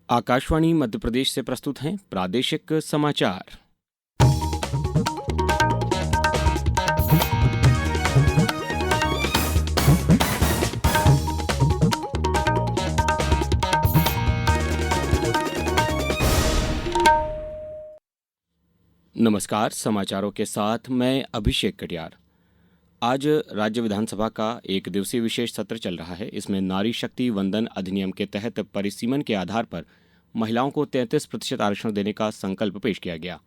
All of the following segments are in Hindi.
आकाशवाणी मध्य प्रदेश से प्रस्तुत हैं प्रादेशिक समाचार। नमस्कार, समाचारों के साथ मैं अभिषेक कटियार। आज राज्य विधानसभा का एक दिवसीय विशेष सत्र चल रहा है। इसमें नारी शक्ति वंदन अधिनियम के तहत परिसीमन के आधार पर महिलाओं को 33% आरक्षण देने का संकल्प पेश किया गया।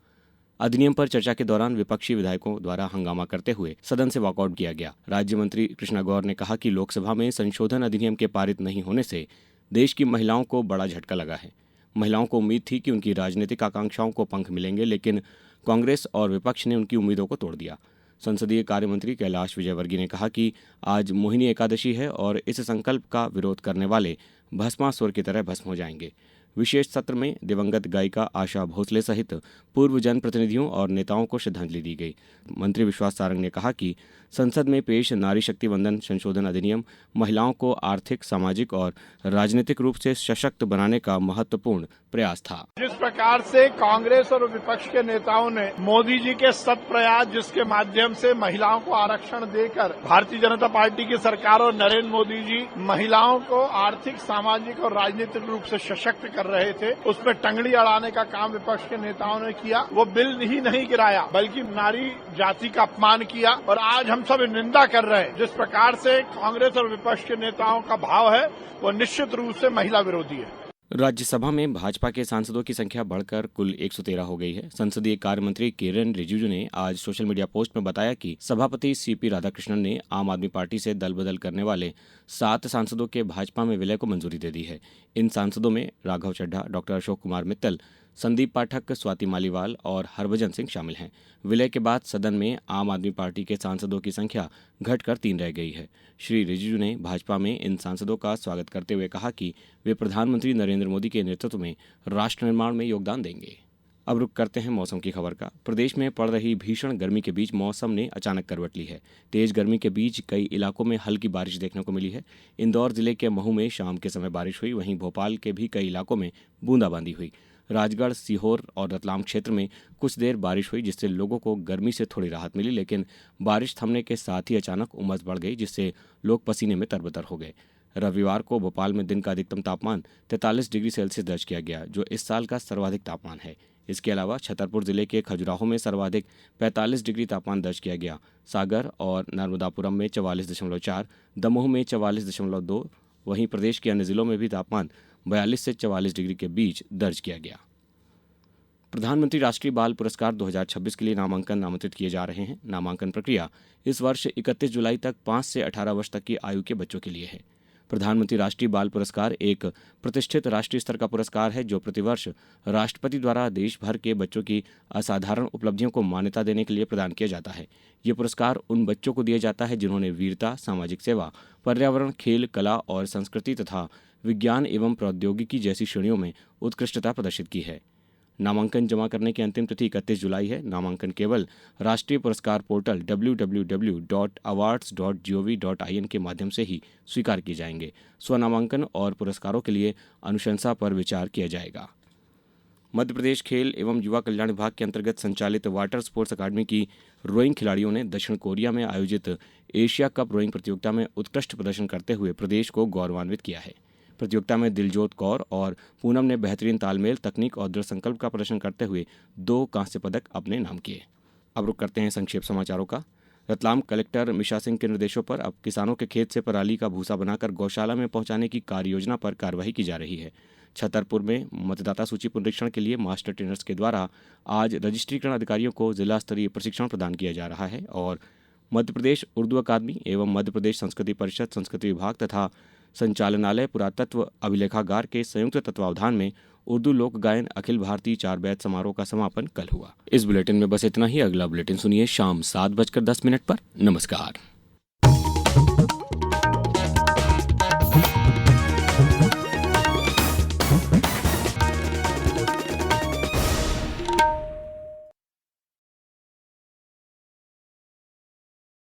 अधिनियम पर चर्चा के दौरान विपक्षी विधायकों द्वारा हंगामा करते हुए सदन से वॉकआउट किया गया। राज्य मंत्री कृष्णा गौर ने कहा कि लोकसभा में संशोधन अधिनियम के पारित नहीं होने से देश की महिलाओं को बड़ा झटका लगा है। महिलाओं को उम्मीद थी कि उनकी राजनीतिक आकांक्षाओं को पंख मिलेंगे, लेकिन कांग्रेस और विपक्ष ने उनकी उम्मीदों को तोड़ दिया। संसदीय कार्य मंत्री कैलाश विजयवर्गीय ने कहा कि आज मोहिनी एकादशी है और इस संकल्प का विरोध करने वाले भस्मासुर की तरह भस्म हो जाएंगे। विशेष सत्र में दिवंगत गायिका आशा भोसले सहित पूर्व जनप्रतिनिधियों और नेताओं को श्रद्धांजलि दी गई। मंत्री विश्वास सारंग ने कहा कि संसद में पेश नारी शक्ति वंदन संशोधन अधिनियम महिलाओं को आर्थिक, सामाजिक और राजनीतिक रूप से सशक्त बनाने का महत्वपूर्ण प्रयास था। जिस प्रकार से कांग्रेस और विपक्ष के नेताओं ने मोदी जी के सत प्रयास, जिसके माध्यम से महिलाओं को आरक्षण देकर भारतीय जनता पार्टी की सरकार और नरेंद्र मोदी जी महिलाओं को आर्थिक, सामाजिक और राजनीतिक रूप से सशक्त कर रहे थे, उसमें टंगड़ी अड़ाने का काम विपक्ष के नेताओं ने किया। वो बिल ही नहीं गिराया बल्कि नारी जाति का अपमान किया और आज हम सब निंदा कर रहे हैं। जिस प्रकार से कांग्रेस और विपक्ष के नेताओं का भाव है वो निश्चित रूप से महिला विरोधी है। राज्यसभा में भाजपा के सांसदों की संख्या बढ़कर कुल 113 हो गई है। संसदीय कार्य मंत्री किरेन रिजिजू ने आज सोशल मीडिया पोस्ट में बताया कि सभापति सीपी राधाकृष्णन ने आम आदमी पार्टी से दल बदल करने वाले 7 सांसदों के भाजपा में विलय को मंजूरी दे दी है। इन सांसदों में राघव चड्ढा, डॉक्टर अशोक कुमार मित्तल, संदीप पाठक, स्वाति मालीवाल और हरभजन सिंह शामिल हैं। विलय के बाद सदन में आम आदमी पार्टी के सांसदों की संख्या घटकर 3 रह गई है। श्री रिजिजू ने भाजपा में इन सांसदों का स्वागत करते हुए कहा कि वे प्रधानमंत्री नरेंद्र मोदी के नेतृत्व में राष्ट्र निर्माण में योगदान देंगे। अब रुक करते हैं मौसम की खबर का। प्रदेश में पड़ रही भीषण गर्मी के बीच मौसम ने अचानक करवट ली है। तेज गर्मी के बीच कई इलाकों में हल्की बारिश देखने को मिली है। इंदौर जिले के महू में शाम के समय बारिश हुई। वहीं भोपाल के भी कई इलाकों में बूंदाबांदी हुई। राजगढ़, सीहोर और रतलाम क्षेत्र में कुछ देर बारिश हुई, जिससे लोगों को गर्मी से थोड़ी राहत मिली, लेकिन बारिश थमने के साथ ही अचानक उमस बढ़ गई, जिससे लोग पसीने में तरबतर हो गए। रविवार को भोपाल में दिन का अधिकतम तापमान 43 डिग्री सेल्सियस दर्ज किया गया, जो इस साल का सर्वाधिक तापमान है। इसके अलावा छतरपुर जिले के खजुराहो में सर्वाधिक 45 डिग्री तापमान दर्ज किया गया। सागर और नर्मदापुरम में 44.4, दमोह में 44.2, वहीं प्रदेश के अन्य जिलों में भी तापमान 42 से 44 डिग्री के बीच दर्ज किया गया। प्रधानमंत्री राष्ट्रीय बाल पुरस्कार 2026 के लिए नामांकन आमंत्रित किए जा रहे हैं। नामांकन प्रक्रिया इस वर्ष 31 जुलाई तक 5 से 18 वर्ष तक की आयु के बच्चों के लिए है। प्रधानमंत्री राष्ट्रीय बाल पुरस्कार एक प्रतिष्ठित राष्ट्रीय स्तर का पुरस्कार है, जो प्रतिवर्ष राष्ट्रपति द्वारा देश भर के बच्चों की असाधारण उपलब्धियों को मान्यता देने के लिए प्रदान किया जाता है। ये पुरस्कार उन बच्चों को दिया जाता है जिन्होंने वीरता, सामाजिक सेवा, पर्यावरण, खेल, कला और संस्कृति तथा विज्ञान एवं प्रौद्योगिकी जैसी श्रेणियों में उत्कृष्टता प्रदर्शित की है। नामांकन जमा करने की अंतिम तिथि 31 जुलाई है। नामांकन केवल राष्ट्रीय पुरस्कार पोर्टल www.awards.gov.in के माध्यम से ही स्वीकार किए जाएंगे। स्वनामांकन और पुरस्कारों के लिए अनुशंसा पर विचार किया जाएगा। मध्य प्रदेश खेल एवं युवा कल्याण विभाग के अंतर्गत संचालित वाटर स्पोर्ट्स अकादमी की रोइंग खिलाड़ियों ने दक्षिण कोरिया में आयोजित एशिया कप रोइंग प्रतियोगिता में उत्कृष्ट प्रदर्शन करते हुए प्रदेश को गौरवान्वित किया है। प्रतियोगिता में दिलजोत कौर और पूनम ने बेहतरीन तालमेल, तकनीक और दृढ़ संकल्प का प्रदर्शन करते हुए 2 कांस्य पदक अपने नाम किए। अब रुक करते हैं संक्षिप्त समाचारों का। रतलाम कलेक्टर मिशा सिंह के निर्देशों पर अब किसानों के खेत से पराली का भूसा बनाकर गौशाला में पहुंचाने की कार्य योजना पर कार्यवाही की जा रही है। छतरपुर में मतदाता सूची पुनरीक्षण के लिए मास्टर ट्रेनर्स के द्वारा आज रजिस्ट्रीकरण अधिकारियों को जिला स्तरीय प्रशिक्षण प्रदान किया जा रहा है और मध्य प्रदेश उर्दू अकादमी एवं मध्य प्रदेश संस्कृति परिषद, संस्कृति विभाग तथा संचालनालय पुरातत्व अभिलेखागार के संयुक्त तत्वावधान में उर्दू लोक गायन अखिल भारतीय 4 बैच समारोह का समापन कल हुआ। इस बुलेटिन में बस इतना ही। अगला बुलेटिन सुनिए शाम 7:10 पर। नमस्कार।